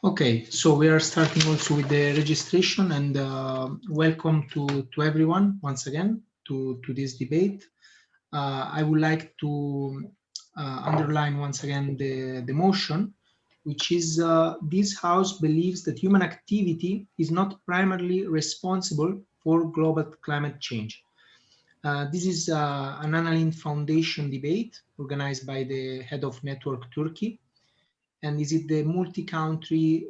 Okay, so we are starting also with the registration, and welcome to everyone once again to this debate. I would like to underline once again the motion, which is this House believes that human activity is not primarily responsible for global climate change. This is an Annalyn Foundation debate organized by the head of Network Turkey, and is it the multi-country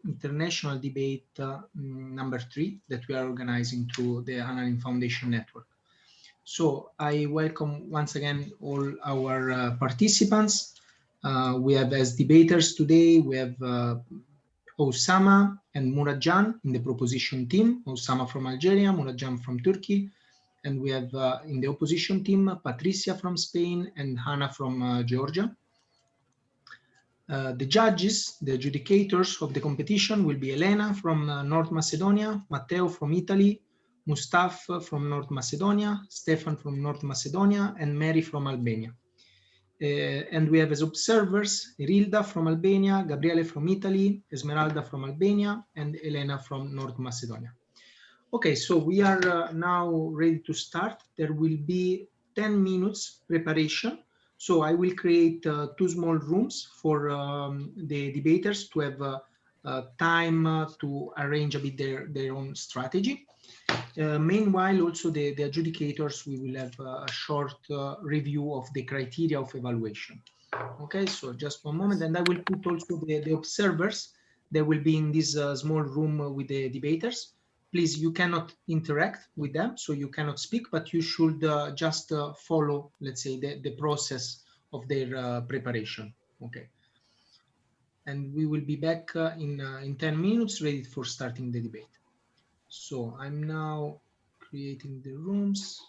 international debate number 3 that we are organizing through the Annalyn Foundation Network. So I welcome once again all our participants. We have as debaters today, we have Osama and Muradjan in the proposition team, Osama from Algeria, Muradjan from Turkey. And we have in the opposition team, Patricia from Spain and Hannah from Georgia. The judges, the adjudicators of the competition will be Elena from North Macedonia, Matteo from Italy, Mustafa from North Macedonia, Stefan from North Macedonia, and Mary from Albania. And we have as observers Irilda from Albania, Gabriele from Italy, Esmeralda from Albania, and Elena from North Macedonia. Okay, so we are now ready to start. There will be 10 minutes preparation. So I will create 2 small rooms for the debaters to have time to arrange a bit their own strategy. Meanwhile, also the adjudicators, we will have a short review of the criteria of evaluation. Okay, so just one moment, and I will put also the observers. They will be in this small room with the debaters. Please, you cannot interact with them, so you cannot speak, but you should just follow, let's say, the process of their preparation. Okay. And we will be back in 10 minutes, ready for starting the debate. So I'm now creating the rooms.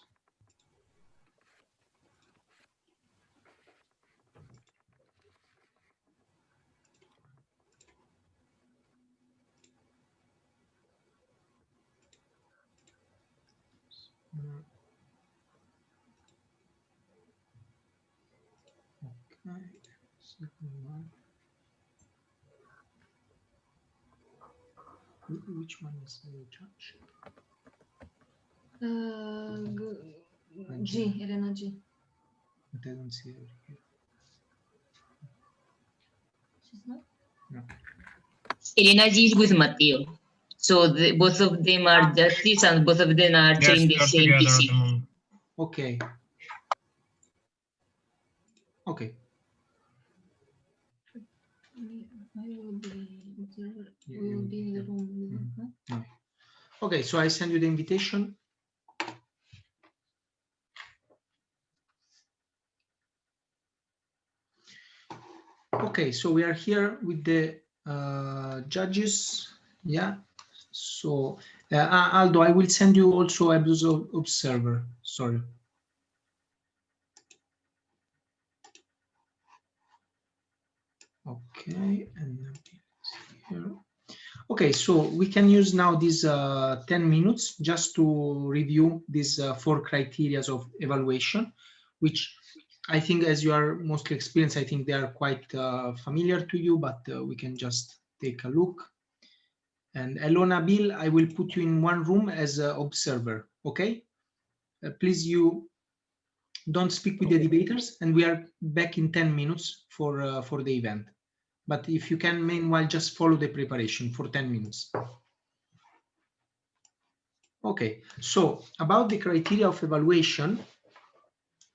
Okay, second one. Which one is the judge? G, Elena G. But I don't see her here. She's not? No. Elena G is with Matteo. So both of them are justice and both of them are in the same PC. Okay. Okay. We will be in the room. No. Okay, so I send you the invitation. Okay, so we are here with the judges. Yeah. So Aldo, I will send you also as observer. Sorry. Okay, and here. Okay, so we can use now these 10 minutes just to review these 4 criteria of evaluation, which I think, as you are mostly experienced, I think they are quite familiar to you, but we can just take a look. And Elona Bill, I will put you in one room as an observer, okay? Please, you don't speak with the debaters, and we are back in 10 minutes for the event. But if you can, meanwhile, just follow the preparation for 10 minutes. Okay, so about the criteria of evaluation,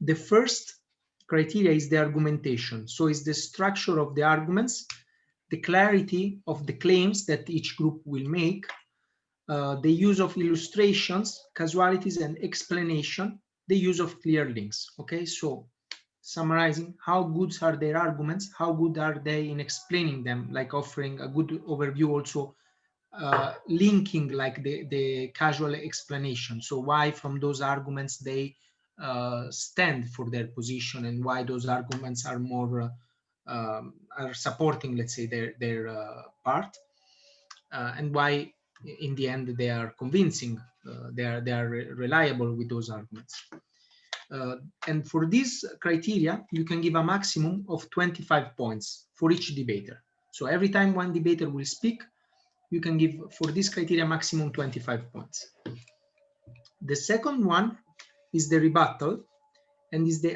the first criteria is the argumentation. So it's the structure of the arguments, the clarity of the claims that each group will make, the use of illustrations, casualties, and explanation, the use of clear links. Okay, so summarizing, how good are their arguments, how good are they in explaining them, like offering a good overview, also linking like the casual explanation. So why from those arguments they stand for their position, and why those arguments are more are supporting, let's say, their part, and why in the end they are convincing, they are reliable with those arguments. And for this criteria, you can give a maximum of 25 points for each debater. So every time one debater will speak, you can give for this criteria maximum 25 points. The second one is the rebuttal, and is the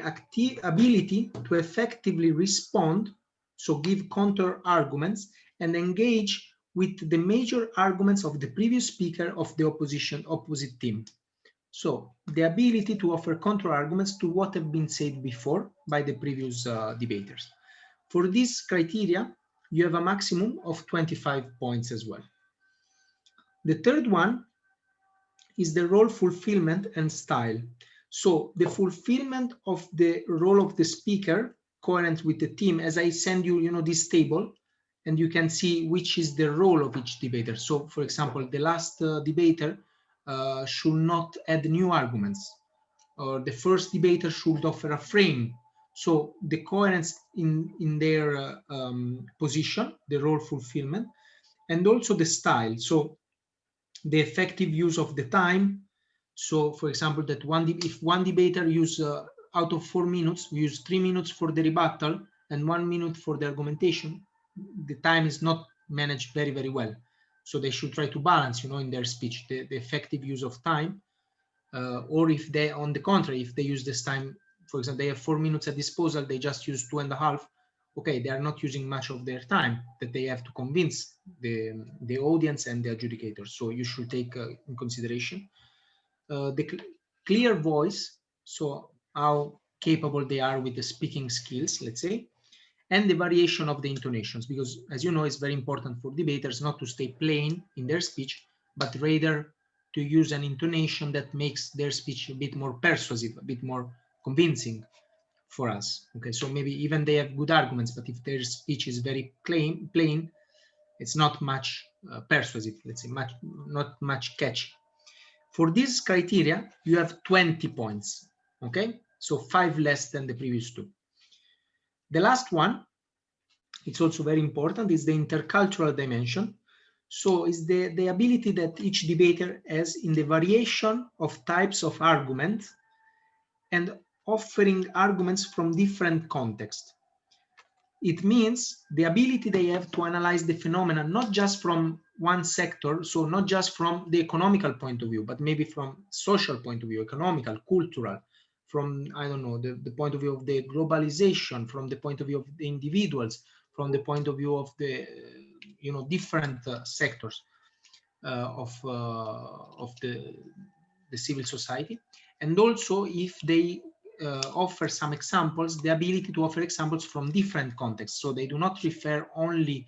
ability to effectively respond, so give counter arguments and engage with the major arguments of the previous speaker of the opposite team. So the ability to offer counter arguments to what have been said before by the previous debaters. For this criteria, you have a maximum of 25 points as well. The third one is the role fulfillment and style. So the fulfillment of the role of the speaker coherent with the team, as I send you, this table, and you can see which is the role of each debater. So for example, the last debater should not add new arguments, or the first debater should offer a frame. So the coherence in their position, the role fulfillment, and also the style. So the effective use of the time. So for example, that if one debater use out of 4 minutes, use 3 minutes for the rebuttal and 1 minute for the argumentation, the time is not managed very, very well. So they should try to balance, in their speech, the effective use of time. Or if they, on the contrary, if they use this time, for example, they have 4 minutes at disposal, they just use 2.5. Okay, they are not using much of their time that they have to convince the audience and the adjudicators. So you should take in consideration the clear voice, so how capable they are with the speaking skills, let's say, and the variation of the intonations, because as you know, it's very important for debaters not to stay plain in their speech, but rather to use an intonation that makes their speech a bit more persuasive, a bit more convincing for us. Okay, so maybe even they have good arguments, but if their speech is very plain, it's not much persuasive, let's say, not much catchy. For this criteria, you have 20 points, okay? So 5 less than the previous 2. The last one, it's also very important, is the intercultural dimension. So it's the ability that each debater has in the variation of types of argument and offering arguments from different contexts. It means the ability they have to analyze the phenomena, not just from one sector, so not just from the economical point of view, but maybe from social point of view, economical, cultural, from, I don't know, the point of view of the globalization, from the point of view of the individuals, from the point of view of the, different sectors of the civil society. And also if they offer some examples, the ability to offer examples from different contexts. So they do not refer only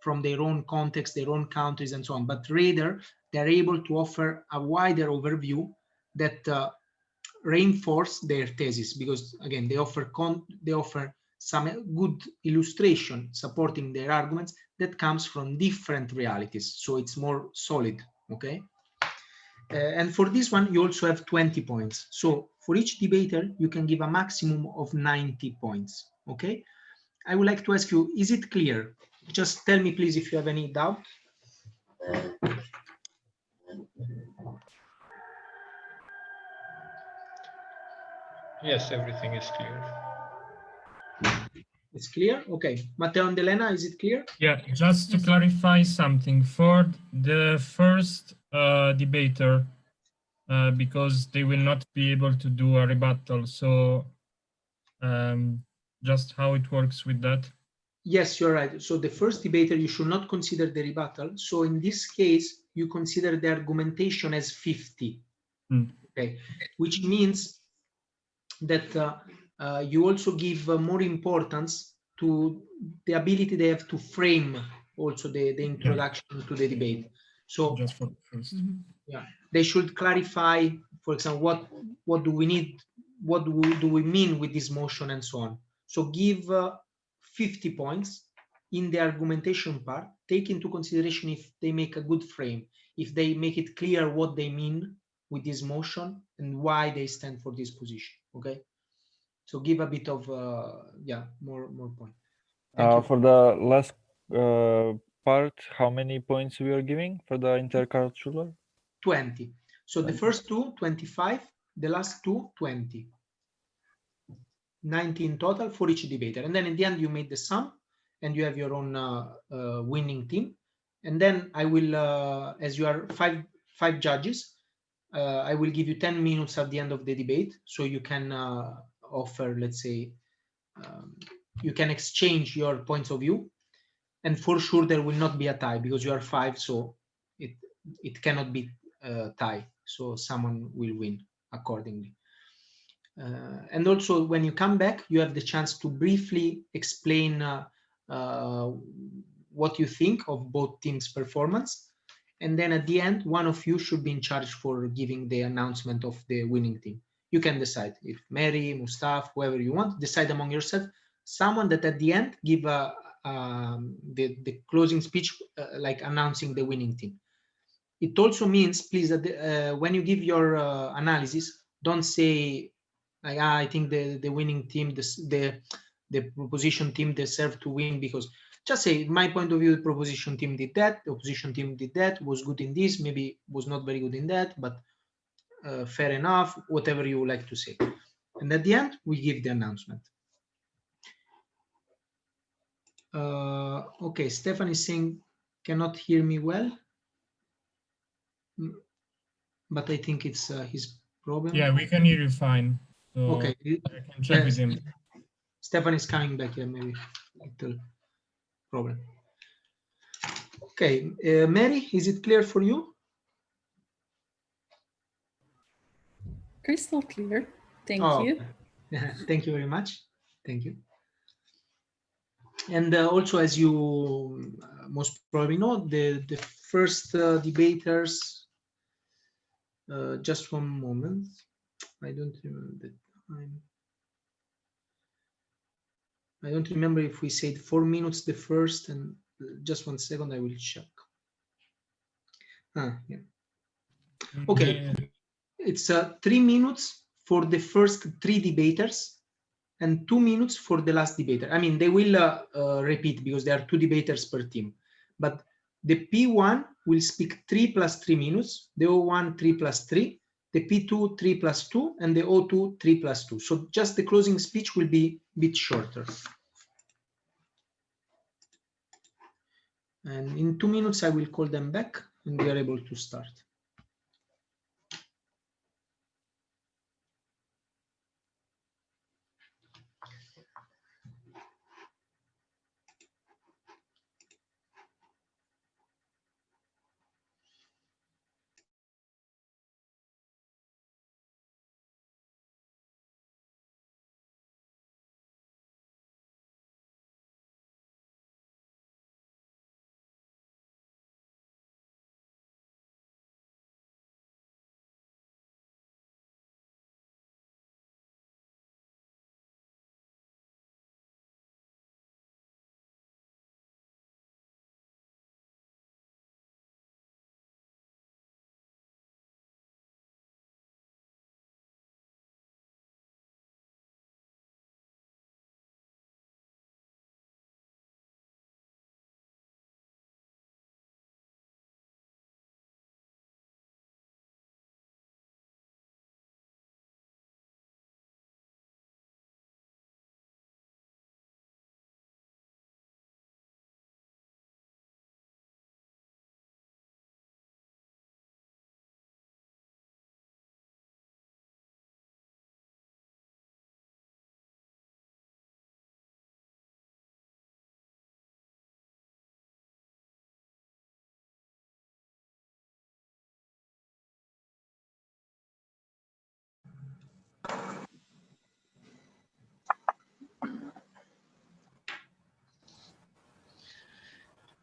from their own context, their own countries and so on, but rather they're able to offer a wider overview that reinforce their thesis, because again, they offer some good illustration supporting their arguments that comes from different realities. So it's more solid, okay? And for this one, you also have 20 points. So for each debater, you can give a maximum of 90 points, okay? I would like to ask you, is it clear? Just tell me, please, if you have any doubt. Yes, everything is clear. It's clear? Okay. Matteo and Elena, is it clear? Yeah, just to clarify something, for the first debater, because they will not be able to do a rebuttal, so just how it works with that? Yes, you're right. So the first debater, you should not consider the rebuttal. So in this case, you consider the argumentation as 50, okay, which means that you also give more importance to the ability they have to frame also the introduction to the debate. So just for the first. Yeah, they should clarify, for example, what do we need, what do we mean with this motion and so on. So give 50 points in the argumentation part, take into consideration if they make a good frame, if they make it clear what they mean with this motion and why they stand for this position, okay? So give a bit of, more points. For the last part, how many points we are giving for the intercultural? 20. So 20. The first two, 25, the last two, 20. 90 in total for each debater. And then in the end, you made the sum and you have your own winning team. And then I will, as you are five judges, I will give you 10 minutes at the end of the debate, so you can offer, let's say, you can exchange your points of view, and for sure there will not be a tie because you are 5, so it cannot be tie, so someone will win accordingly. And also, when you come back, you have the chance to briefly explain what you think of both teams' performance. And then at the end, one of you should be in charge for giving the announcement of the winning team. You can decide if Mary, Mustafa, whoever you want, decide among yourself. Someone that at the end give the closing speech, like announcing the winning team. It also means, please, that when you give your analysis, don't say, like, I think the winning team, the proposition team deserve to win, because just say, my point of view, the proposition team did that, the opposition team did that, was good in this, maybe was not very good in that, but fair enough, whatever you like to say. And at the end, we give the announcement. Okay, Stefan is saying, cannot hear me well, but I think it's his problem. Yeah, we can hear you fine. So okay, I can check with him. Stefan is coming back here, maybe little problem. Okay, Mary, is it clear for you? Crystal clear. Thank you. Thank you very much. Thank you. And also, as you most probably know, the first debaters, just one moment, I don't remember the time. I don't remember if we said 4 minutes the first, and just 1 second, I will check. Yeah. Okay, it's 3 minutes for the first 3 debaters and 2 minutes for the last debater. I mean, they will repeat because there are 2 debaters per team, but the P1 will speak 3 plus 3 minutes, the O1 3 plus 3, the P2 3 plus 2, and the O2 3 plus 2. So just the closing speech will be a bit shorter. And in 2 minutes, I will call them back and we are able to start.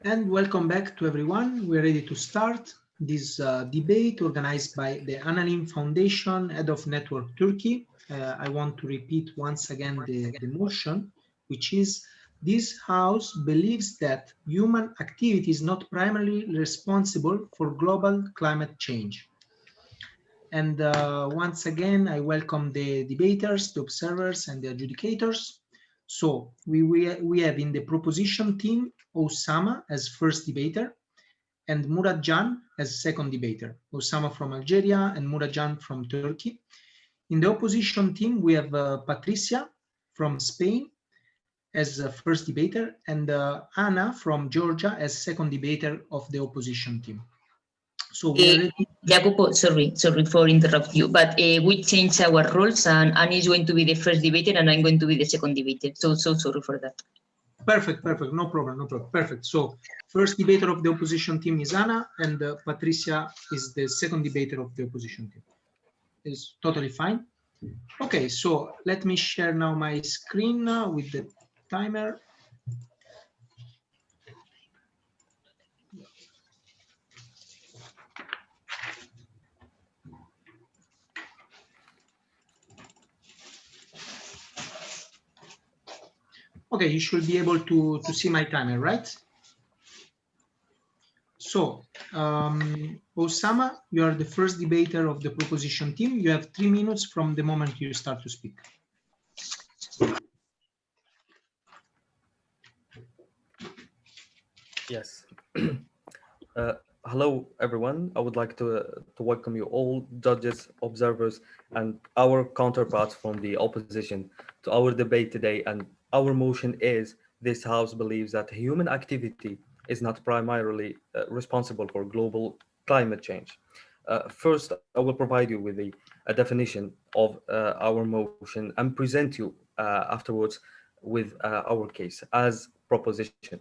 And welcome back to everyone. We're ready to start this debate organized by the ALF Foundation, Head of Network Turkey. I want to repeat once again the motion, which is, this House believes that human activity is not primarily responsible for global climate change. And once again, I welcome the debaters, the observers, and the adjudicators. So we have in the proposition team Osama as first debater and Muradjan as second debater. Osama from Algeria and Muradjan from Turkey. In the opposition team, we have Patricia from Spain as first debater and Anna from Georgia as second debater of the opposition team. So we already... Jacopo, sorry for interrupt you, but we changed our roles, and Annie is going to be the first debater and I'm going to be the second debater. So sorry for that. Perfect, no problem, perfect. So first debater of the opposition team is Anna, and Patricia is the second debater of the opposition team. It's totally fine. Okay, so let me share now my screen with the timer. Okay, you should be able to see my timer, right? So, Osama, you are the first debater of the proposition team. You have 3 minutes from the moment you start to speak. Yes. Hello, everyone. I would like to welcome you all, judges, observers, and our counterparts from the opposition to our debate today. And our motion is, this House believes that human activity is not primarily responsible for global climate change. First, I will provide you with a definition of our motion and present you afterwards with our case as proposition.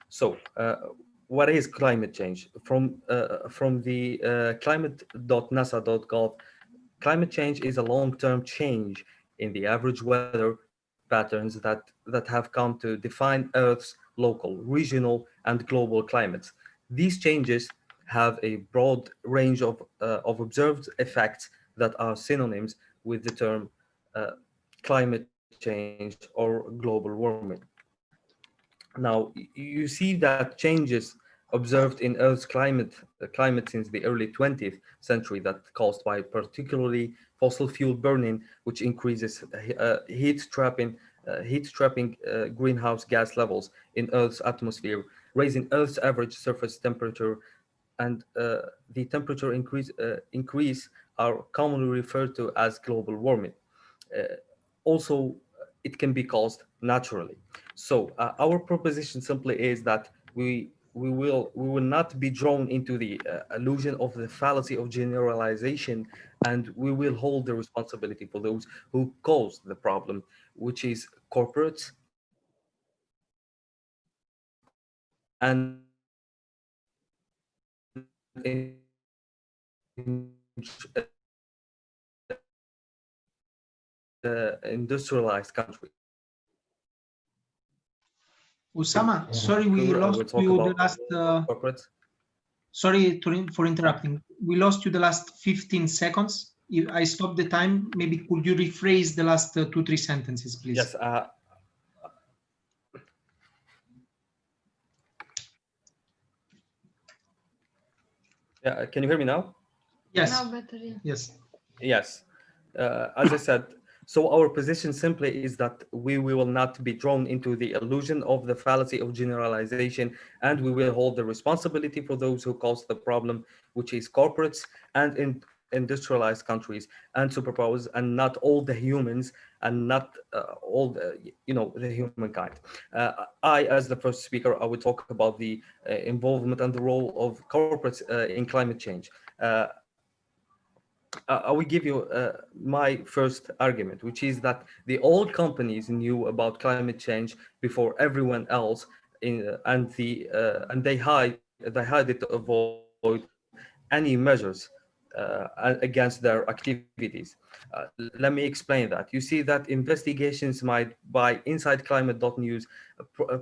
So, what is climate change? From the climate.nasa.gov, climate change is a long-term change in the average weather patterns that have come to define Earth's local, regional, and global climates. These changes have a broad range of observed effects that are synonyms with the term climate change or global warming. Now, you see that changes observed in Earth's climate since the early 20th century that caused by particularly fossil fuel burning, which increases heat trapping greenhouse gas levels in Earth's atmosphere, raising Earth's average surface temperature, and the temperature increase are commonly referred to as global warming. Also, it can be caused naturally. So our proposition simply is that we will not be drawn into the illusion of the fallacy of generalization, and we will hold the responsibility for those who caused the problem, which is corporates and industrialized countries. Osama, sorry, we lost you the last... Sorry for interrupting. We lost you the last 15 seconds. I stopped the time. Maybe could you rephrase the last 2-3 sentences, please? Yes. Yeah, can you hear me now? Yes. Now better, yeah. Yes. Yes. As I said, so our position simply is that we will not be drawn into the illusion of the fallacy of generalization, and we will hold the responsibility for those who caused the problem, which is corporates and industrialized countries and superpowers, and not all the humans, and not all the humankind. I, as the first speaker, I would talk about the involvement and the role of corporates in climate change. I will give you my first argument, which is that the old companies knew about climate change before everyone else, and they hide it to avoid any measures against their activities. Let me explain that. You see that investigations made by InsideClimate.news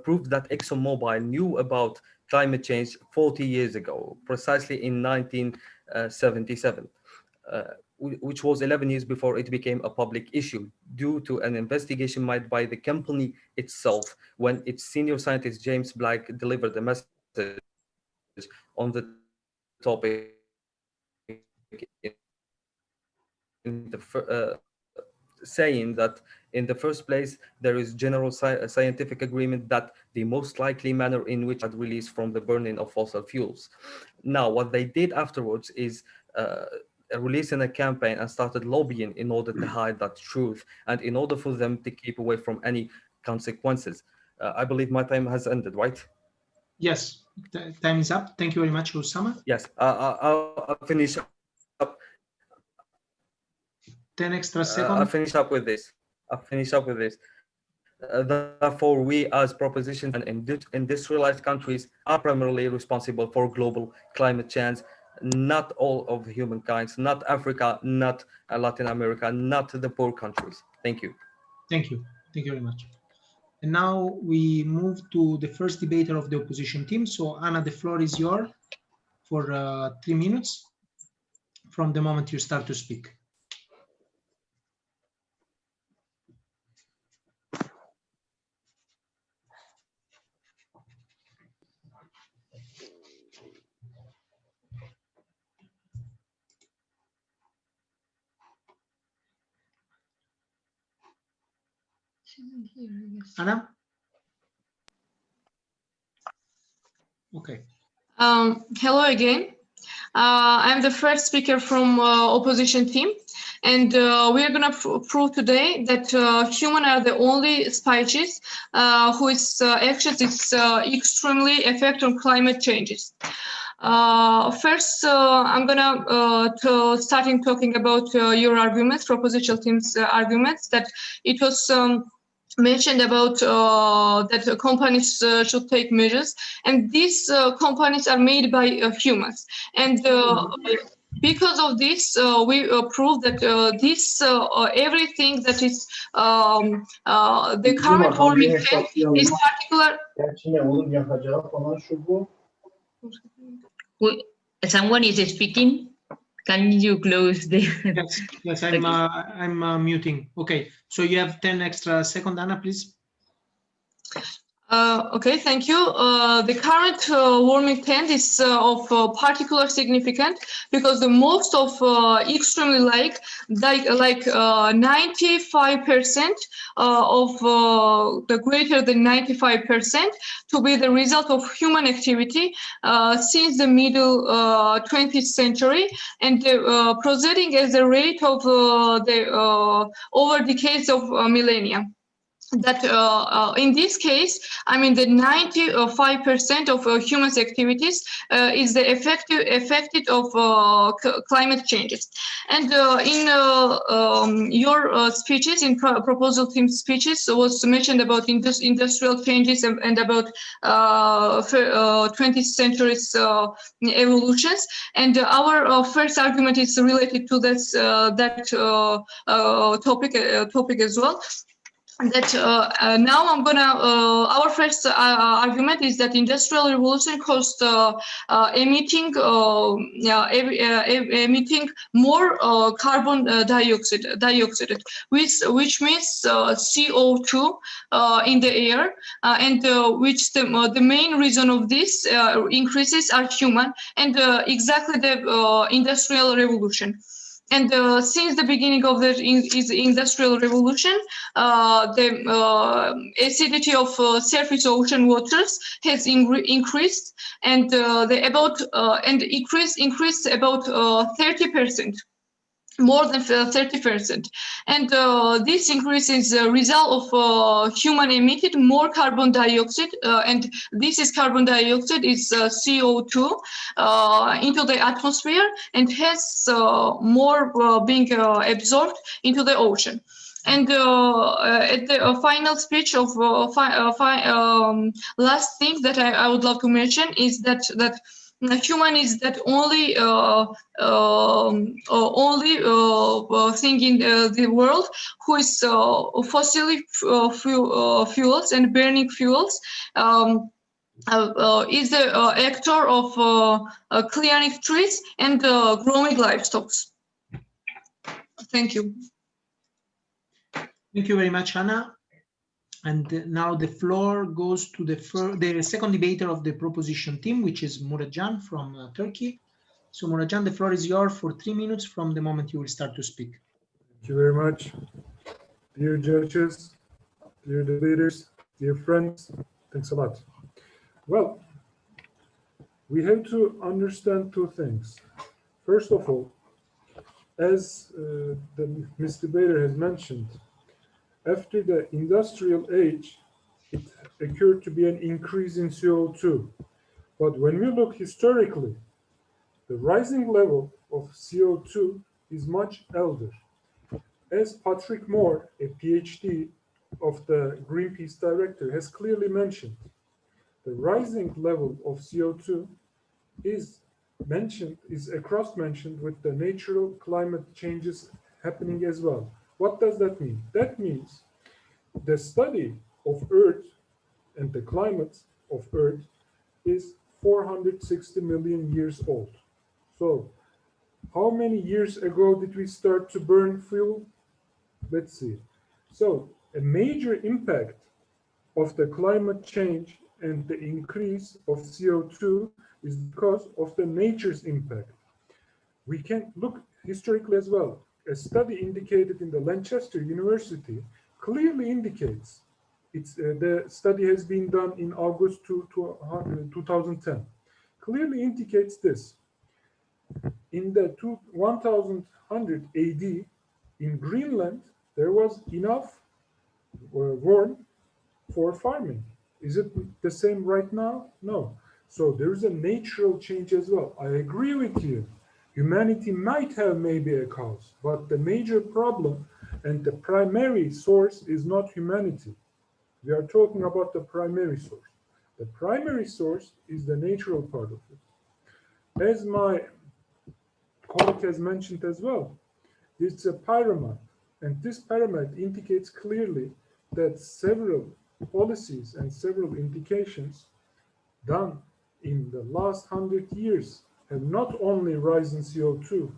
proved that ExxonMobil knew about climate change 40 years ago, precisely in 1977. Which was 11 years before it became a public issue, due to an investigation made by the company itself when its senior scientist James Black delivered a message on the topic saying that in the first place, there is general scientific agreement that the most likely manner in which had released from the burning of fossil fuels. Now, what they did afterwards is releasing a campaign and started lobbying in order to hide that truth, and in order for them to keep away from any consequences. I believe my time has ended, right? Yes, time is up. Thank you very much, Osama. Yes, I'll finish up. 10 extra I'll seconds. finish up with this. Therefore, we as propositions and industrialized countries are primarily responsible for global climate change, not all of humankind, not Africa, not Latin America, not the poor countries. Thank you. Thank you. Thank you very much. And now we move to the first debater of the opposition team. So Anna, the floor is yours for 3 minutes from the moment you start to speak. She's in here, I guess. Anna? Okay. Hello again. I'm the first speaker from opposition team, and we are going to prove today that humans are the only species whose actions is extremely affect on climate changes. First, I'm gonna starting talking about your arguments, proposition team's arguments, that it was mentioned about that companies should take measures, and these companies are made by humans, and because of this, we prove that this everything that is the current warming trend is particular. Someone is speaking. Can you close the? Yes, I'm muting. Okay, so you have 10 extra seconds, Anna, please. Okay, thank you. The current warming trend is of particular significant because the most of extremely like 95% of the greater than 95% to be the result of human activity since the middle 20th century, and proceeding as the rate of the over decades of millennia. That in this case, I mean, the 95% of humans' activities is the affected of climate changes. And in your speeches, in proposal team speeches, was mentioned about industrial changes and about 20th century's evolutions. And our first argument is related to this topic as well. That now I'm gonna our first argument is that industrial revolution caused emitting more carbon dioxide, which means CO2 in the air, and which the main reason of this increases are human, and exactly the industrial revolution. And since the beginning of the industrial revolution, the acidity of surface ocean waters has increased, and increased about 30%. More than 30%, and this increase is a result of human emitted more carbon dioxide, and this is carbon dioxide is CO2 into the atmosphere and has more being absorbed into the ocean. And at the final speech of last thing that I would love to mention is that human is that only thing in the world who is fossil fuels and burning fuels is the actor of clearing trees and growing livestock. Thank you. Thank you very much, Anna. And now the floor goes to the second debater of the proposition team, which is Muratcan from Turkey. So Muratcan, the floor is yours for 3 minutes from the moment you will start to speak. Thank you very much. Dear judges, dear debaters, dear friends, thanks a lot. Well, we have to understand two things. First of all, as the Ms. Debater has mentioned, after the industrial age, it occurred to be an increase in CO2. But when we look historically, the rising level of CO2 is much elder. As Patrick Moore, a PhD of the Greenpeace director, has clearly mentioned, the rising level of CO2 is across mentioned with the natural climate changes happening as well. What does that mean? That means the study of Earth and the climate of Earth is 460 million years old. So how many years ago did we start to burn fuel? Let's see. So a major impact of the climate change and the increase of CO2 is because of the nature's impact. We can look historically as well. A study indicated in the Lancaster University clearly indicates, the study has been done in August 2010, clearly indicates this. In the 1100 AD, in Greenland, there was enough warmth for farming. Is it the same right now? No. So there's a natural change as well. I agree with you. Humanity might have maybe a cause, but the major problem and the primary source is not humanity. We are talking about the primary source. The primary source is the natural part of it. As my colleague has mentioned as well, it's a pyramid, and this pyramid indicates clearly that several policies and several indications done in the last 100 years have not only risen CO2,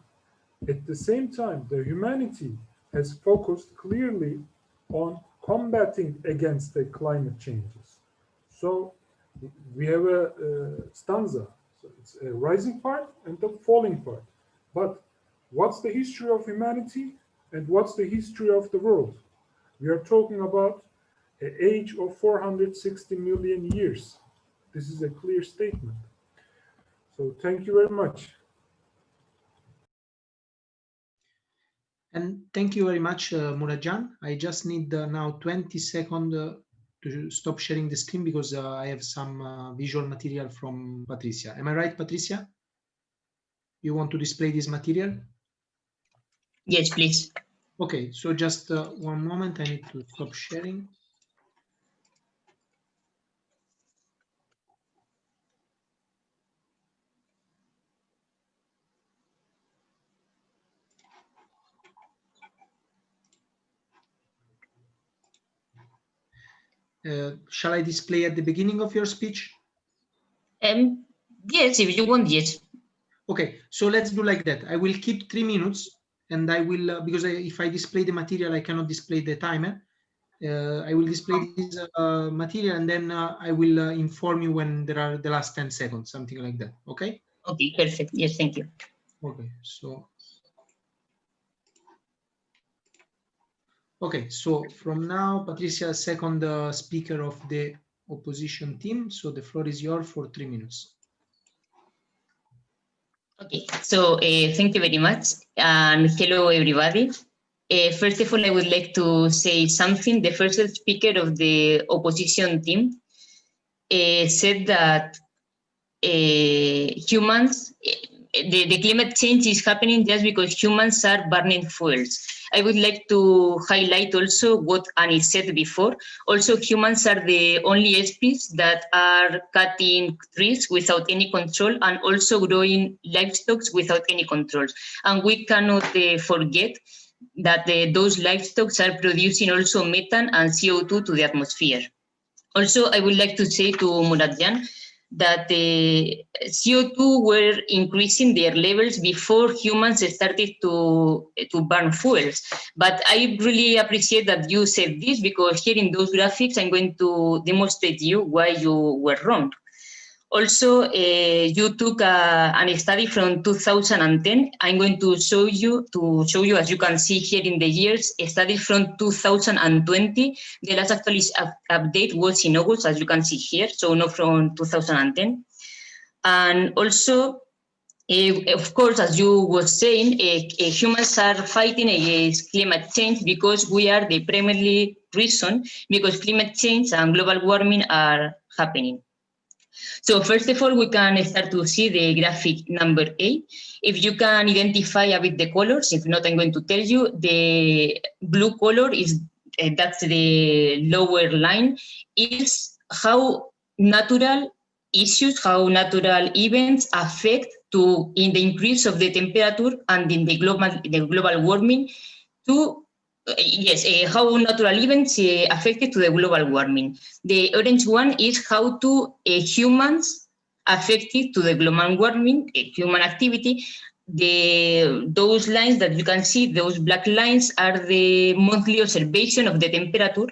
at the same time, the humanity has focused clearly on combating against the climate changes. So we have a stanza. So it's a rising part and the falling part. But what's the history of humanity and what's the history of the world? We are talking about an age of 460 million years. This is a clear statement. So thank you very much. And thank you very much, Muradjan. I just need now 20 seconds to stop sharing the screen because I have some visual material from Patricia. Am I right, Patricia? You want to display this material? Yes, please. Okay, so just one moment. I need to stop sharing. Shall I display at the beginning of your speech? Yes, if you want, yes. Okay, so let's do like that. I will keep 3 minutes, and I will, because if I display the material, I cannot display the timer. I will display this material, and then I will inform you when there are the last 10 seconds, something like that. Okay? Okay, perfect. Yes, thank you. Okay, so. Okay, so from now, Patricia, second speaker of the opposition team. So the floor is yours for 3 minutes. Okay, so thank you very much, and hello everybody. First of all, I would like to say something. The first speaker of the opposition team said that humans, the climate change is happening just because humans are burning fuels. I would like to highlight also what Annie said before. Also, humans are the only species that are cutting trees without any control and also growing livestock without any control. And we cannot forget that those livestock are producing also methane and CO2 to the atmosphere. Also, I would like to say to Muradjan that the CO2 were increasing their levels before humans started to burn fuels. But I really appreciate that you said this, because here in those graphics, I'm going to demonstrate you why you were wrong. Also, you took a study from 2010. I'm going to show you, as you can see here in the years, a study from 2020. The last actually update was in August, as you can see here, so not from 2010. And also, Of course, as you were saying, humans are fighting against climate change because we are the primary reason, because climate change and global warming are happening. So first of all, we can start to see the graphic number 8. If you can identify a bit the colors, if not, I'm going to tell you. The blue color is, that's the lower line, is how natural issues, how natural events affect in the increase of the temperature and in the global warming to yes, how natural events affected to the global warming. The orange one is how to humans affected to the global warming, human activity. Those lines that you can see, those black lines, are the monthly observation of the temperature.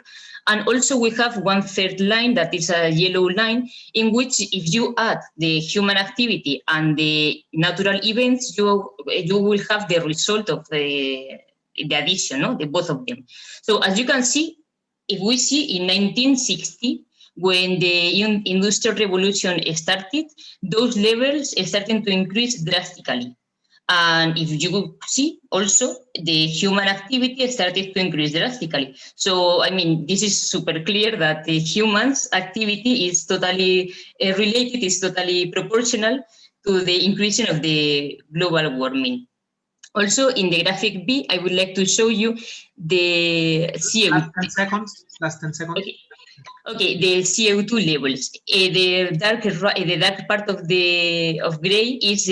And also we have one third line that is a yellow line, in which if you add the human activity and the natural events, you will have the result of the addition, no? The both of them. So as you can see, if we see in 1960, when the Industrial Revolution started, those levels started to increase drastically. And if you see also, the human activity started to increase drastically. So, I mean, this is super clear that the humans activity is totally related, is totally proportional to the increasing of the global warming. Also, in the graphic B, I would like to show you the CO2. Last 10 seconds. Last 10 seconds. Okay. Okay, the CO2 levels. The dark part of gray is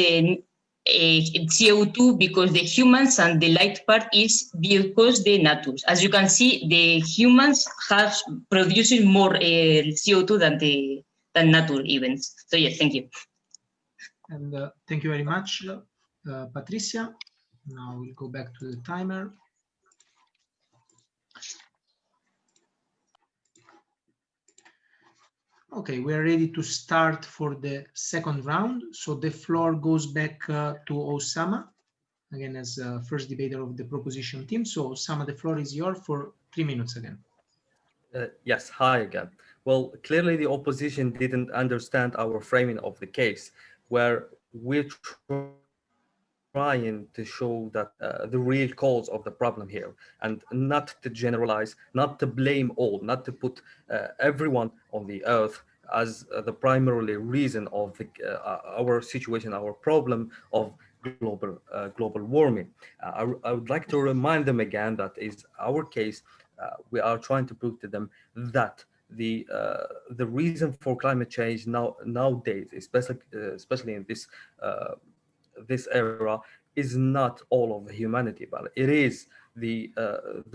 CO2 because the humans, and the light part is because the nature. As you can see, the humans have producing more CO2 than nature events. So yes, thank you. And thank you very much, Patricia. Now we'll go back to the timer. Okay, we are ready to start for the second round. So the floor goes back to Osama, again, as first debater of the proposition team. So Osama, the floor is yours for 3 minutes again. Yes, hi again. Well, clearly the opposition didn't understand our framing of the case, where we're trying to show that the real cause of the problem here, and not to generalize, not to blame all, not to put everyone on the earth as the primarily reason of our situation, our problem of global warming. I would like to remind them again that is our case. We are trying to prove to them that the reason for climate change nowadays, especially in this era, is not all of humanity, but it is the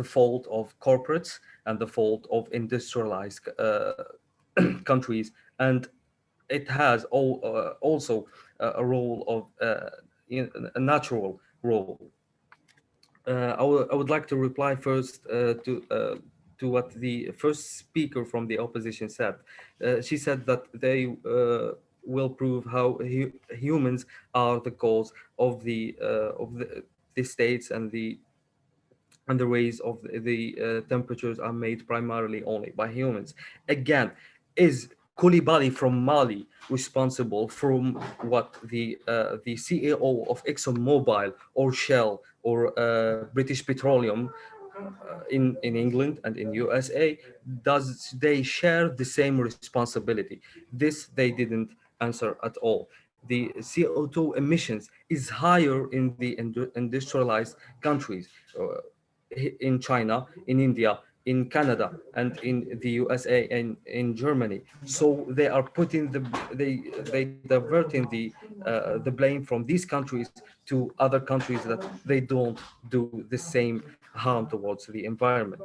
fault of corporates and the fault of industrialized countries, and it has also a role of a natural role. I would like to reply first to what the first speaker from the opposition said. She said that they will prove how humans are the cause of the states, and the raise of the temperatures are made primarily only by humans. Again, is Koulibaly from Mali responsible from what the CEO of ExxonMobil or Shell or British Petroleum in England and in USA, does they share the same responsibility? This they didn't answer at all. The CO2 emissions is higher in the industrialized countries, in China, in India, in Canada, and in the USA and in Germany. So they are putting they diverting the blame from these countries to other countries that they don't do the same harm towards the environment.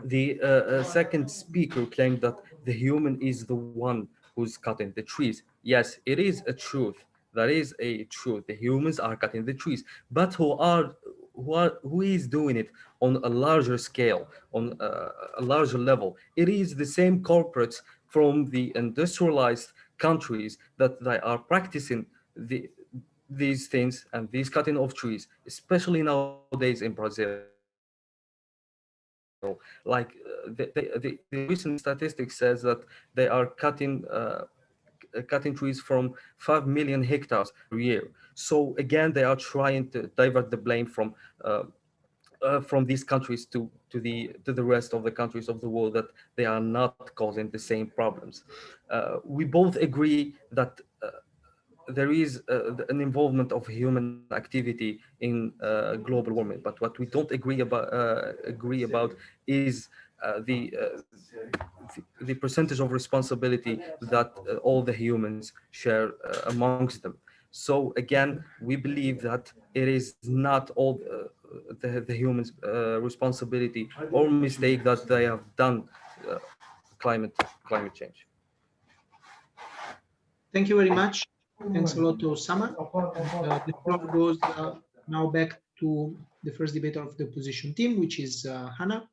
The second speaker claimed that the human is the one who's cutting the trees. Yes, it is a truth. That is a truth. The humans are cutting the trees, but who is doing it on a larger scale, on a larger level? It is the same corporates from the industrialized countries that they are practicing these things and these cutting of trees, especially nowadays in Brazil. Like the recent statistics says that they are cutting cutting trees from 5 million hectares per year. So again, they are trying to divert the blame from these countries to the rest of the countries of the world, that they are not causing the same problems. We both agree that there is an involvement of human activity in global warming, but what we don't agree about is the percentage of responsibility that all the humans share amongst them. So again, we believe that it is not all the humans' responsibility or mistake that they have done climate change. Thank you very much. Thanks a lot to Osama. The floor goes now back to the first debater of the opposition team, which is Hannah.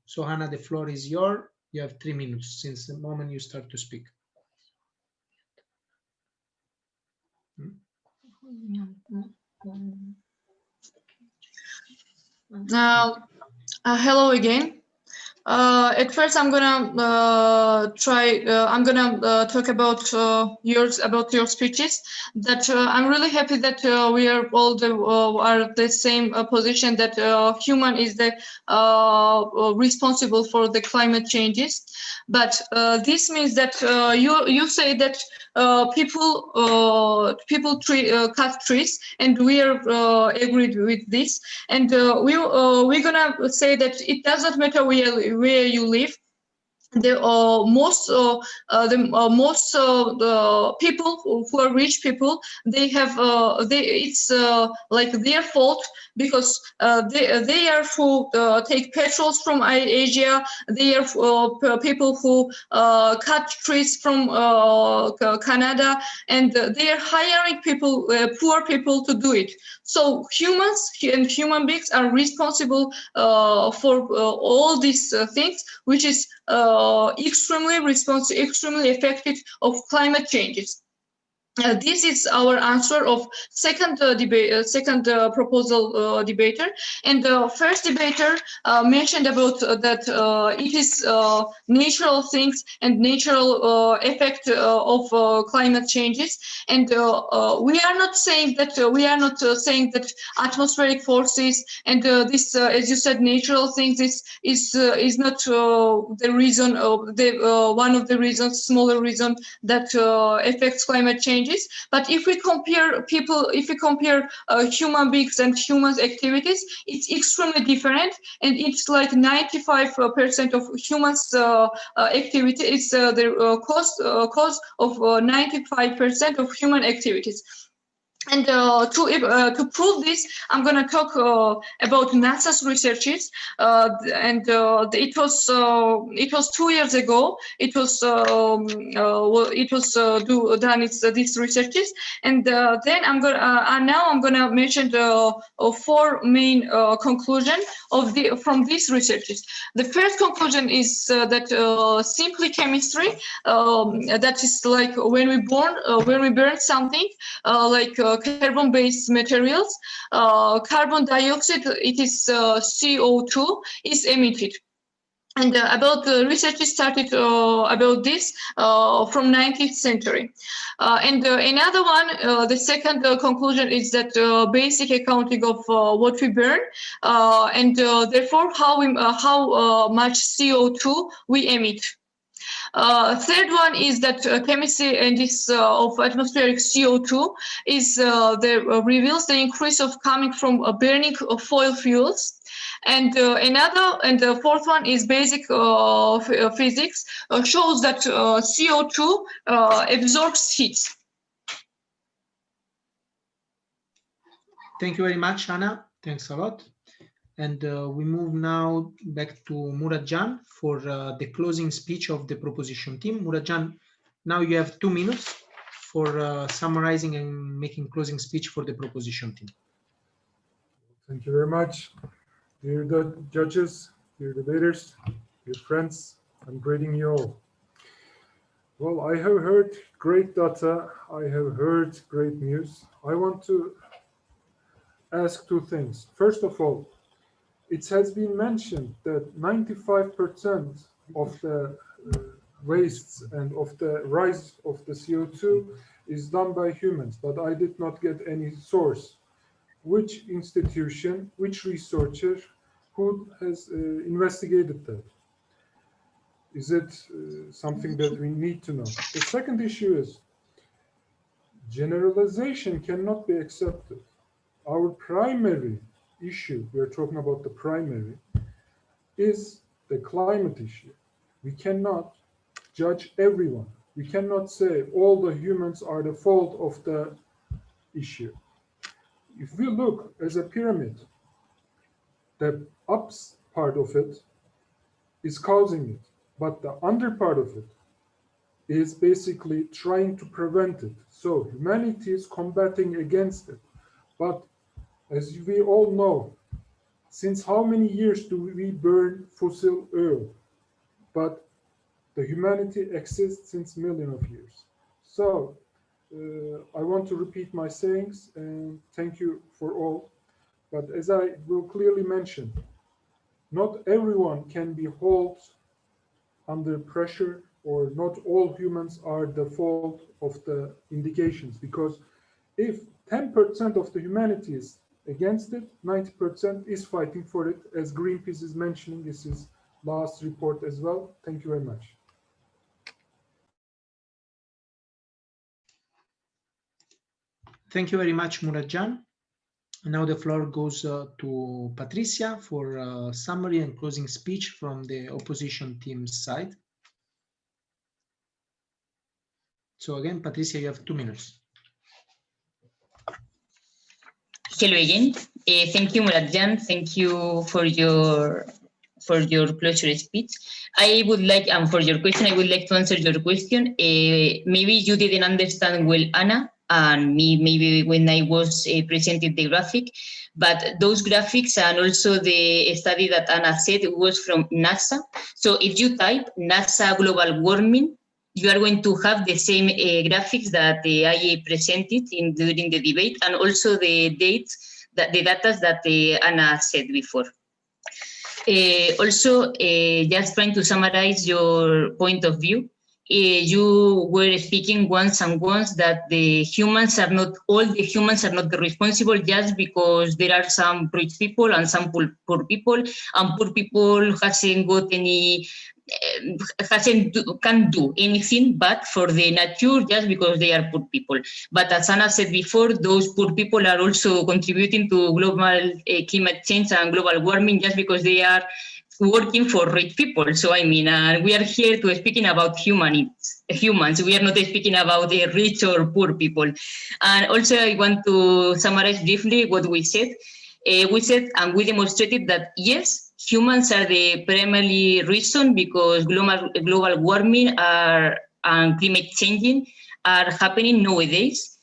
So Hannah, the floor is yours. You have 3 minutes since the moment you start to speak. Hello again. At first, I'm gonna talk about your speeches. That I'm really happy that we are all are the same position, that human is the responsible for the climate changes. But this means that you say that people cut trees, and we are agreed with this. And we're gonna say that it doesn't matter where you live. The people who are rich people, they have it's like their fault, because they are who take petrols from Asia. They are people who cut trees from Canada, and they are hiring people, poor people, to do it. So humans and human beings are responsible for all these things, which is extremely effective of climate changes. This is our answer of second proposal debater. And the first debater mentioned about that it is natural things and natural effect of climate changes. And we are not saying that atmospheric forces and this, as you said, natural things is not the reason of the one of the reasons, smaller reason that affects climate change. But if we compare human beings and humans' activities, it's extremely different, and it's like 95% of humans' activity is the cause of 95% of human activities. And to prove this, I'm going to talk about NASA's researches, and it was 2 years ago. It was done these researches, and then I'm gonna mention the 4 main conclusions from these researches. The first conclusion is that simply chemistry, that is like when we burn something, like carbon-based materials, carbon dioxide, it is CO2, is emitted. And about the research started about this from 19th century. And another one, the second conclusion is that basic accounting of what we burn, and therefore how much CO2 we emit. Third one is that chemistry and this of atmospheric CO2 is reveals the increase of coming from burning of fossil fuels. And the fourth one is basic physics, shows that CO2 absorbs heat. Thank you very much, Anna. Thanks a lot. And we move now back to Muratjan for the closing speech of the proposition team. Muratjan, now you have 2 minutes for summarizing and making closing speech for the proposition team. Thank you very much. Dear judges, dear debaters, dear friends, I'm greeting you all. Well, I have heard great data. I have heard great news. I want to ask 2 things. First of all, it has been mentioned that 95% of the wastes and of the rise of the CO2 is done by humans, but I did not get any source. Which institution, which researcher, who has investigated that? Is it something that we need to know? The second issue is generalization cannot be accepted. Our primary issue, we're talking about the primary, is the climate issue. We cannot judge everyone. We cannot say all the humans are the fault of the issue. If we look as a pyramid, the ups part of it is causing it, but the under part of it is basically trying to prevent it. So humanity is combating against it. But as we all know, since how many years do we burn fossil oil? But the humanity exists since millions of years. So I want to repeat my sayings and thank you for all. But as I will clearly mention, not everyone can be held under pressure, or not all humans are the fault of the indications, because if 10% of the humanity is against it, 90% is fighting for it, as Greenpeace is mentioning. This is last report as well. Thank you very much. Thank you very much, Muradjan. Now the floor goes to Patricia for a summary and closing speech from the opposition team's side. So again, Patricia, you have 2 minutes. Hello again. Thank you, Muradjan. Thank you for your closure speech. I would like, for your question, I would like to answer your question. Maybe you didn't understand well, Anna, and me, maybe when I was presenting the graphic, but those graphics and also the study that Anna said was from NASA. So if you type NASA global warming, you are going to have the same graphics that I presented during the debate, and also the dates, the data that Anna said before. Also, just trying to summarize your point of view, you were speaking once that the humans are not, all the humans are not responsible just because there are some rich people and some poor people, and poor people hasn't got any, can't do anything but for the nature just because they are poor people. But as Anna said before, those poor people are also contributing to global climate change and global warming just because they are working for rich people. So I mean, we are here to speaking about humans. We are not speaking about rich or poor people. And also I want to summarize briefly what we said. We said and we demonstrated that yes, humans are the primary reason because global warming and climate changing are happening nowadays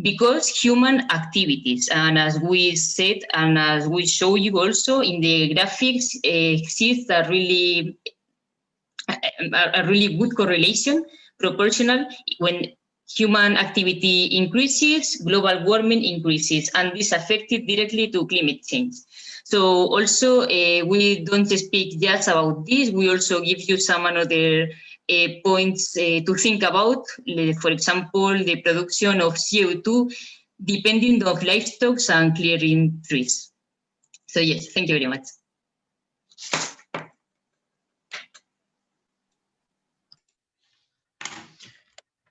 because human activities, and as we said and as we show you also in the graphics, exists a really good correlation, proportional. When human activity increases, global warming increases, and this affected directly to climate change. So also we don't speak just about this, we also give you some other points to think about, for example, the production of CO2 depending on livestock and clearing trees. So yes, thank you very much.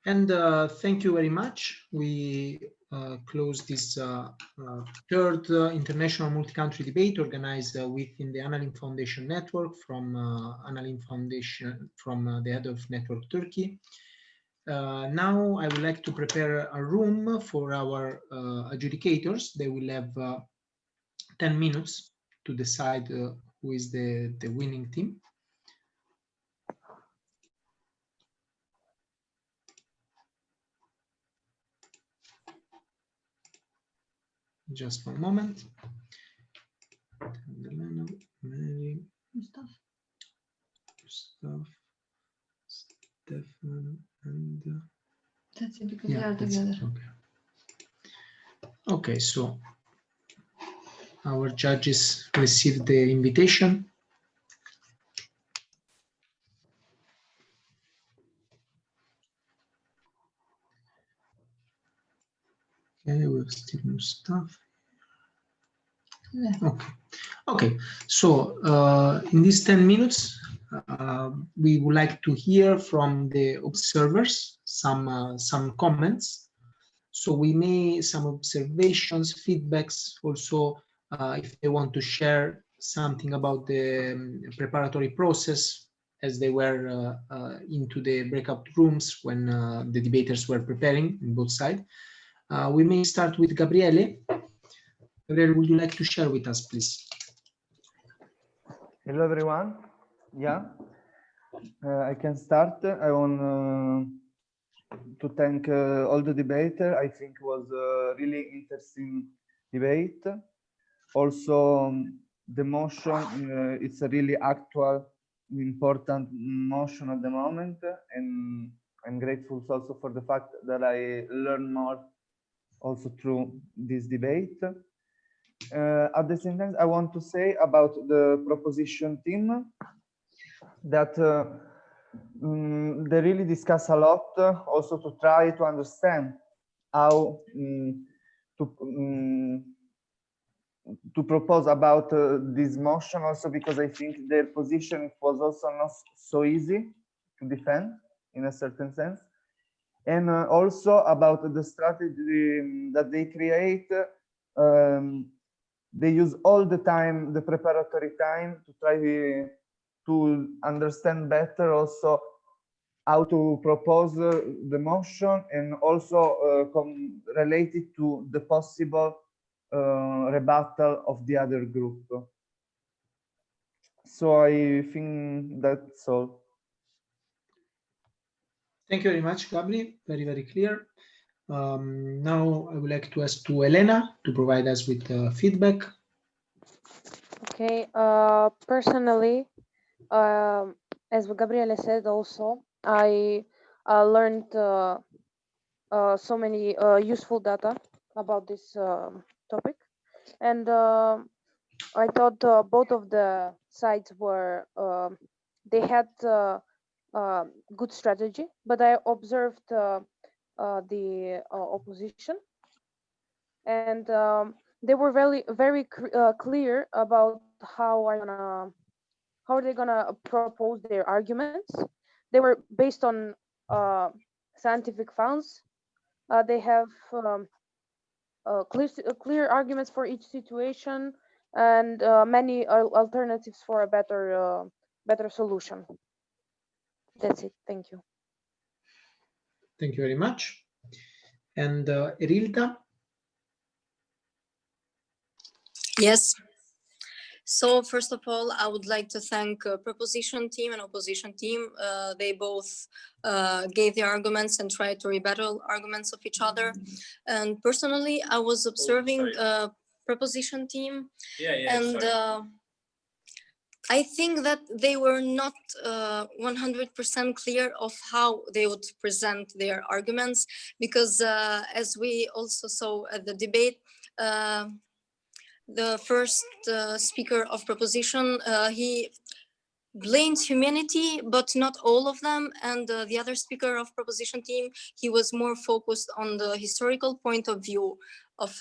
And thank you very much. We close this third international multi-country debate organized within the ALF Foundation Network from ALF Foundation, from the ALF Network Turkey. Now I would like to prepare a room for our adjudicators. They will have 10 minutes to decide who is the winning team. Just one moment. Mary, Gustav, Stefan, and That's it, because yeah, they are together. Okay, so our judges received the invitation. Okay, we have still more stuff. Okay. So in these 10 minutes, we would like to hear from the observers some comments. So we made some observations, feedbacks, also if they want to share something about the preparatory process as they were into the breakout rooms when the debaters were preparing on both sides. We may start with Gabriele. Gabriele, would you like to share with us, please? Hello, everyone. Yeah, I can start. I want to thank all the debaters. I think it was a really interesting debate. Also, the motion, it's a really actual, important motion at the moment. And I'm grateful also for the fact that I learned more also through this debate. At the same time, I want to say about the proposition team that they really discuss a lot, also to try to understand how to propose about this motion, also because I think their position was also not so easy to defend in a certain sense. And also about the strategy that they create. They use all the time, the preparatory time, to try to understand better also how to propose the motion, and also related to the possible rebuttal of the other group. So I think that's all. Thank you very much, Gabri. Very, very clear. Now I would like to ask to Elena to provide us with feedback. Okay, personally, as Gabriele said also, I learned so many useful data about this topic, and I thought both of the sides were, they had good strategy, but I observed the opposition, and they were very clear about how are they gonna propose their arguments. They were based on scientific funds. They have clear arguments for each situation, and many alternatives for a better solution. That's it. Thank you. Thank you very much. And Erilta? Yes. So first of all, I would like to thank proposition team and opposition team. They both gave the arguments and tried to rebuttal arguments of each other. And personally, I was observing proposition team, and I think that they were not 100% clear of how they would present their arguments, because as we also saw at the debate, the first speaker of proposition, he blamed humanity, but not all of them. And the other speaker of proposition team, he was more focused on the historical point of view of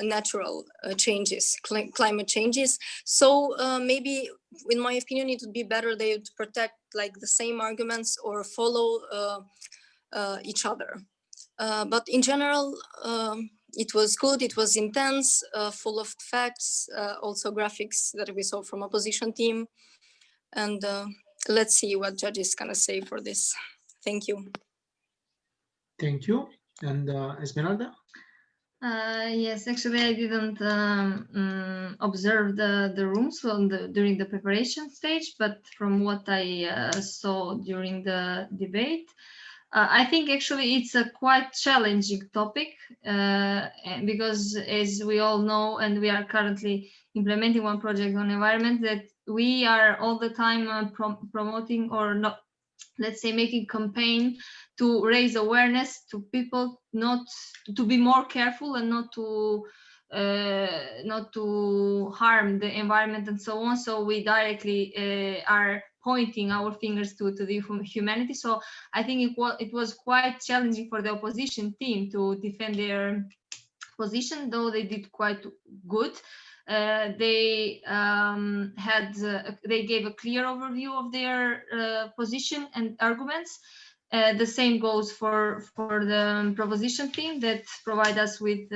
natural changes, climate changes. So maybe, in my opinion, it would be better they would protect like the same arguments or follow each other. But in general, it was good, it was intense, full of facts, also graphics that we saw from opposition team. And let's see what judges gonna say for this. Thank you. Thank you. And Esmeralda? Yes, actually I didn't observe the rooms during the preparation stage, but from what I saw during the debate, I think actually it's a quite challenging topic because, as we all know, and we are currently implementing one project on environment, that we are all the time promoting, or not, let's say, making campaign to raise awareness to people, not to be more careful and not to harm the environment and so on. So we directly are pointing our fingers to the humanity. So I think it was quite challenging for the opposition team to defend their position, though they did quite good. They gave a clear overview of their position and arguments. The same goes for the proposition team that provided us with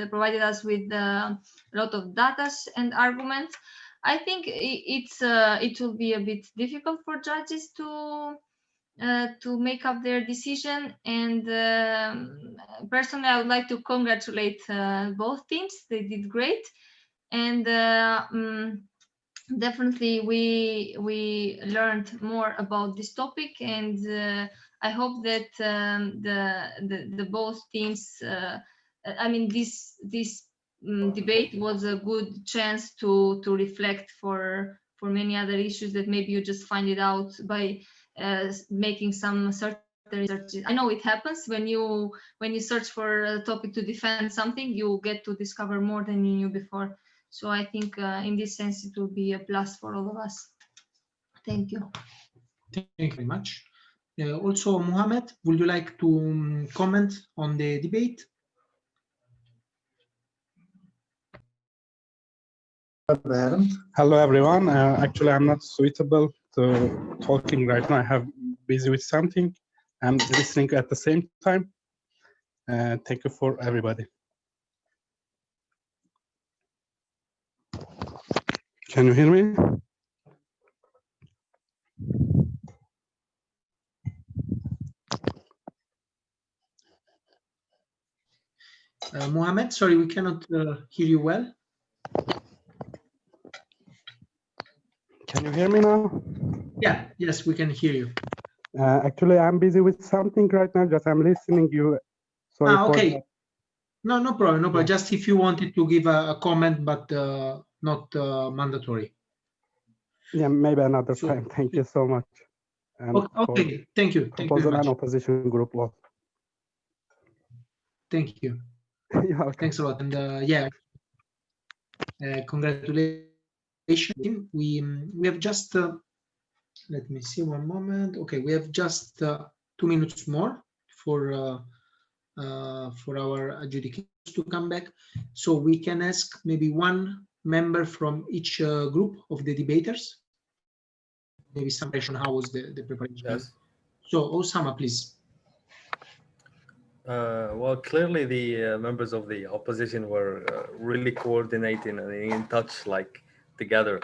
a lot of data and arguments. I think it will be a bit difficult for judges to make up their decision. And personally, I would like to congratulate both teams. They did great, and definitely we learned more about this topic. And I hope that the both teams. I mean, this debate was a good chance to reflect for many other issues that maybe you just find it out by making some certain researches. I know it happens when you search for a topic to defend something, you get to discover more than you knew before. So I think in this sense it will be a plus for all of us. Thank you. Thank you very much. Also, Mohammed, would you like to comment on the debate? Hello, everyone. Actually, I'm not suitable to talking right now. I have busy with something. I'm listening at the same time. Thank you for everybody. Can you hear me? Mohammed, sorry, we cannot hear you well. Can you hear me now? Yeah, yes, we can hear you. Actually, I'm busy with something right now. Just I'm listening you. Sorry okay. No problem. No problem. Yeah. Just if you wanted to give a comment, but not mandatory. Yeah, maybe another time. Thank you so much. And okay. Thank you. Thank you very much. And opposition group. Well. Thank you. Thanks a lot. And yeah, congratulations. We have just let me see one moment. Okay, we have just 2 minutes more for our adjudicators to come back, so we can ask maybe one member from each group of the debaters. Maybe some question. How was the preparation? Yes. So Osama, please. Well, clearly the members of the opposition were really coordinating and in touch, like together.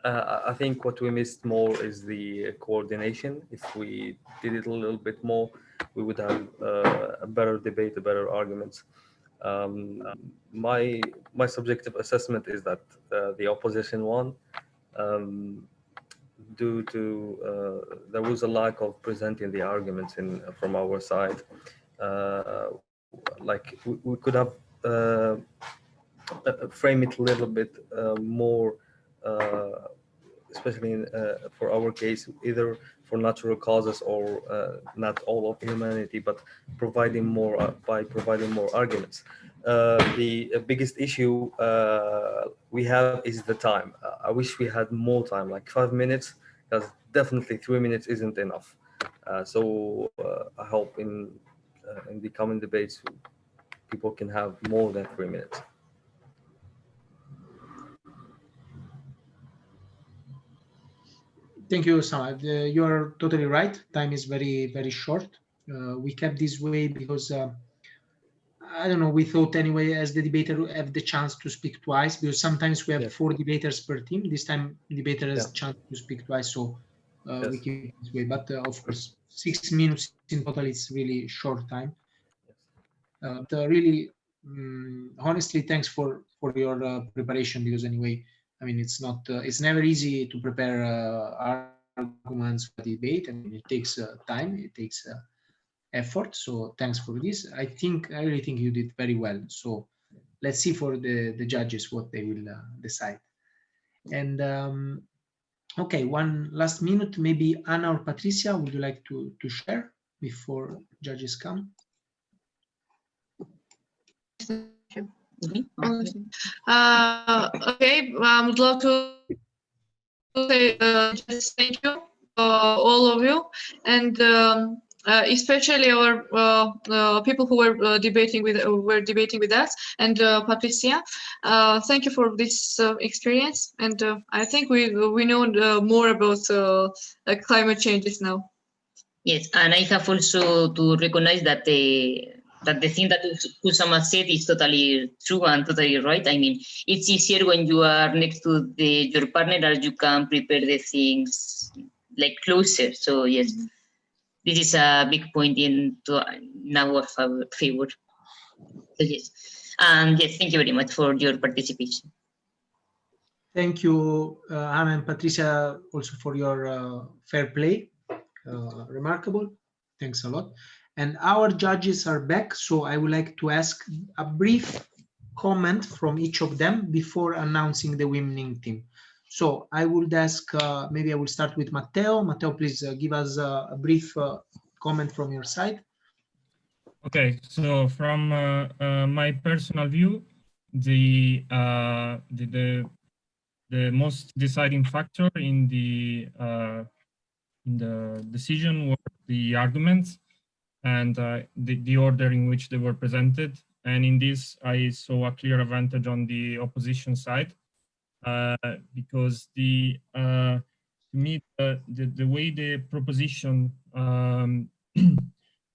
I think what we missed more is the coordination. If we did it a little bit more, we would have a better debate, a better arguments. My subjective assessment is that the opposition won. Due to there was a lack of presenting the arguments from our side. Like we could have frame it a little bit more, especially for our case, either for natural causes or not all of humanity, but providing more by providing more arguments. The biggest issue we have is the time. I wish we had more time, like 5 minutes, because definitely 3 minutes isn't enough. So I hope in the coming debates, people can have more than 3 minutes. Thank you, Osama. You are totally right. Time is very, very short. We kept this way because I don't know, we thought anyway, as the debater have the chance to speak twice, because sometimes we have 4 debaters per team. This time debater has chance to speak twice, so we keep it this way. But of course, 6 minutes in total is really short time. Really, honestly, thanks for your preparation, because anyway, I mean, it's not, it's never easy to prepare arguments for debate. I mean, it takes time, it takes effort. So thanks for this. I really think you did very well. So let's see for the judges what they will decide. And okay, one last minute, maybe Anna or Patricia, would you like to share before judges come? Okay, I would love to say just thank you, all of you, and especially our people who were debating with us, and Patricia. Thank you for this experience, and I think we know more about climate changes now. Yes, and I have also to recognize that the thing that Kusama said is totally true and totally right. I mean, it's easier when you are next to your partner, as you can prepare the things like closer. So yes, this is a big point in our favor. So yes, and yes, thank you very much for your participation. Thank you, Anna and Patricia, also for your fair play. Remarkable. Thanks a lot. And our judges are back, so I would like to ask a brief comment from each of them before announcing the winning team. So I would ask, maybe I will start with Matteo. Matteo, please give us a brief comment from your side. Okay, so from my personal view, the most deciding factor in the decision were the arguments and the order in which they were presented. And in this, I saw a clear advantage on the opposition side because to me, the way the proposition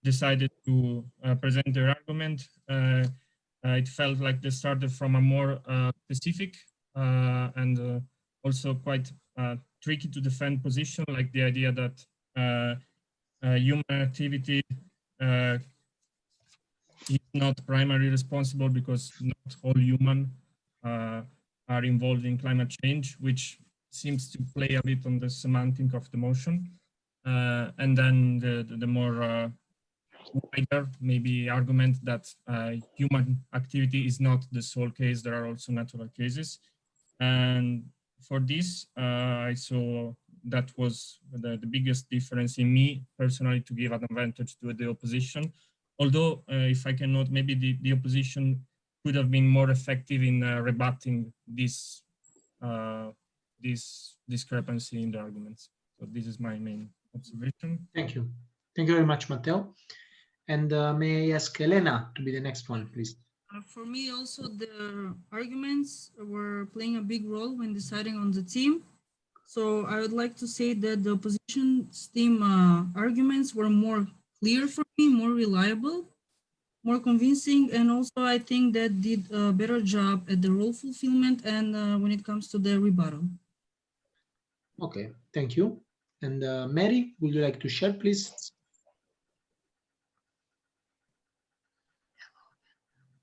decided to present their argument, it felt like they started from a more specific and also quite tricky to defend position, like the idea that human activity is not primarily responsible because not all human are involved in climate change, which seems to play a bit on the semantic of the motion. And then the more wider maybe argument that human activity is not the sole case, there are also natural cases. And for this, I saw that was the biggest difference in me personally to give an advantage to the opposition. Although, if I can note, maybe the opposition could have been more effective in rebutting this discrepancy in the arguments. So this is my main observation. Thank you. Thank you very much, Matteo. And may I ask Elena to be the next one, please? For me, also, the arguments were playing a big role when deciding on the team. So I would like to say that the opposition's team arguments were more clear for me, more reliable, more convincing, and also I think that did a better job at the role fulfillment and when it comes to the rebuttal. Okay, thank you. And Mary, would you like to share, please?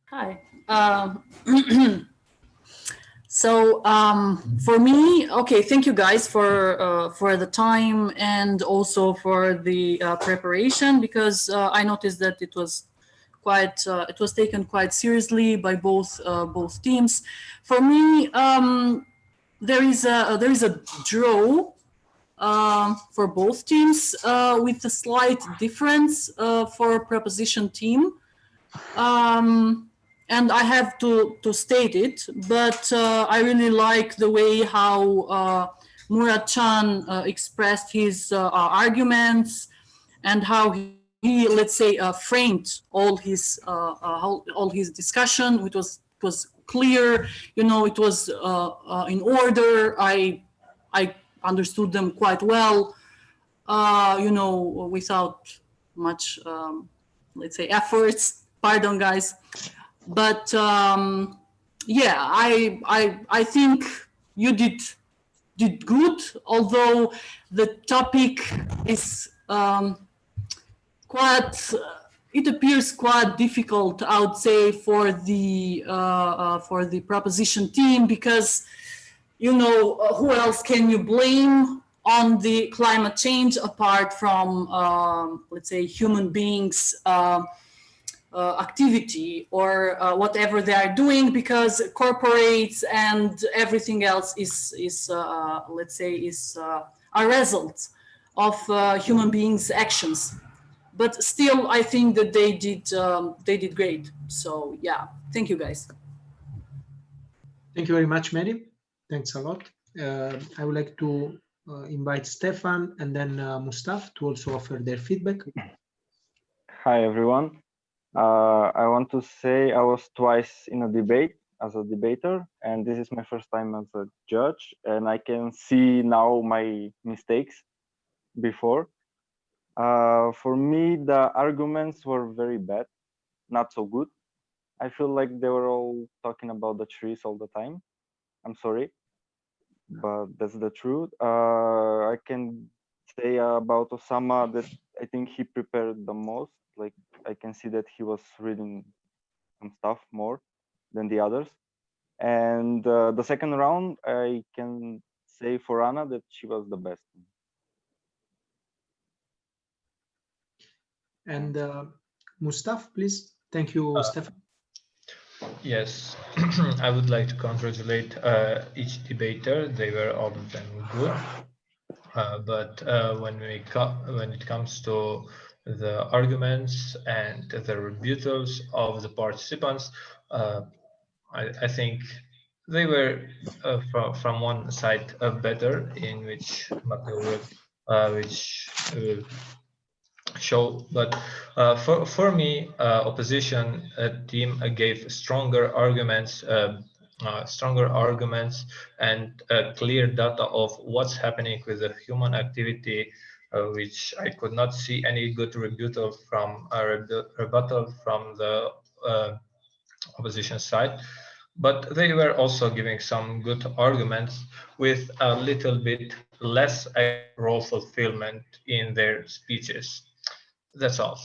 Hi. So for me, okay, thank you guys for the time and also for the preparation, because I noticed that it was taken quite seriously by both teams. For me, there is a draw for both teams with a slight difference for proposition team. And I have to state it, but I really like the way how Murat-chan expressed his arguments and how he, let's say, framed all his discussion. It was clear, you know, it was in order. I understood them quite well, you know, without much, let's say, efforts. Pardon, guys. But yeah, I think you did good, although the topic is quite. It appears quite difficult, I would say, for the proposition team, because you know who else can you blame on the climate change apart from let's say human beings. Activity or whatever they are doing, because corporates and everything else is let's say a result of human beings' actions. But still, I think that they did great. So yeah, thank you guys. Thank you very much, Mary. Thanks a lot. I would like to invite Stefan and then Mustaf to also offer their feedback. Hi, everyone. I want to say I was twice in a debate as a debater, and this is my first time as a judge, and I can see now my mistakes before. For me, the arguments were very bad, not so good. I feel like they were all talking about the trees all the time. I'm sorry, but that's the truth. I can say about Osama that I think he prepared the most. Like, I can see that he was reading some stuff more than the others. And the second round, I can say for Anna that she was the best. And Mustaf, please. Thank you, Stefan. Yes, I would like to congratulate each debater. They were all of them good. But when it comes to the arguments and the rebuttals of the participants, I think they were from one side better, in which Matteo will show. But for me, opposition team gave stronger arguments and clear data of what's happening with the human activity, which I could not see any good rebuttal from the opposition side. But they were also giving some good arguments with a little bit less role fulfillment in their speeches. That's all.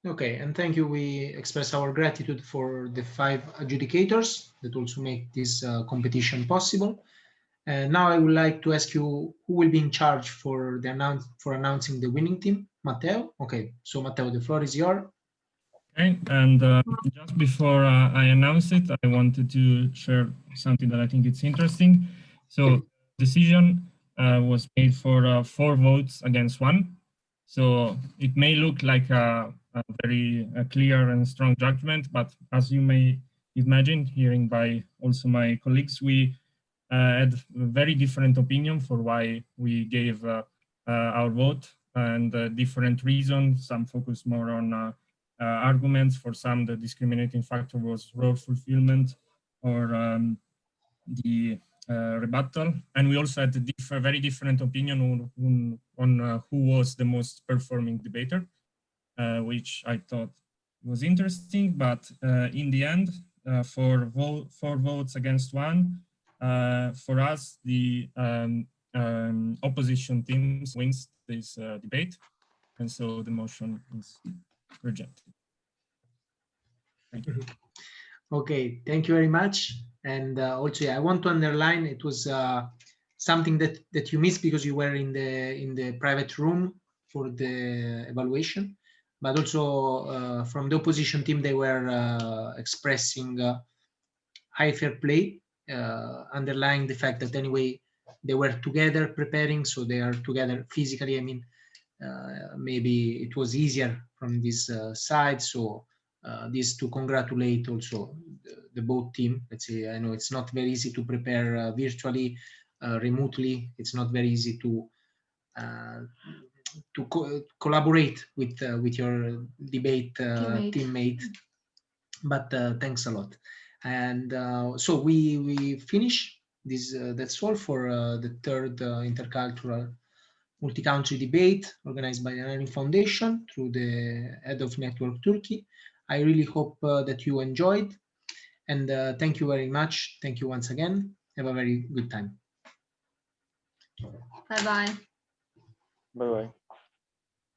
Okay, and thank you. We express our gratitude for the 5 adjudicators that also make this competition possible. And now I would like to ask you who will be in charge for announcing the winning team. Matteo? Okay, so Matteo, the floor is yours. Okay, and just before I announce it, I wanted to share something that I think it's interesting. So decision was made for 4 votes against 1. So it may look like a very clear and strong judgment, but as you may imagine, hearing by also my colleagues, we had a very different opinion for why we gave our vote, and different reasons. Some focus more on arguments. For some, the discriminating factor was role fulfillment or the rebuttal. And we also had a very different opinion on who was the most performing debater, which I thought was interesting. But in the end, 4 votes against 1, for us, the opposition teams wins this debate. And so the motion is rejected. Thank you. Okay, thank you very much. And also, yeah, I want to underline it was something that you missed because you were in the private room for the evaluation, but also from the opposition team, they were expressing high fair play, underlying the fact that anyway they were together preparing, so they are together physically. I mean, maybe it was easier from this side. So this to congratulate also the both team. Let's say, I know it's not very easy to prepare virtually, remotely. It's not very easy to collaborate with your debate teammate. But thanks a lot. And so we finish this. That's all for the 3rd intercultural multi-country debate organized by the Learning Foundation through the head of Network Turkey. I really hope that you enjoyed, and thank you very much. Thank you once again. Have a very good time. Bye-bye. Bye-bye.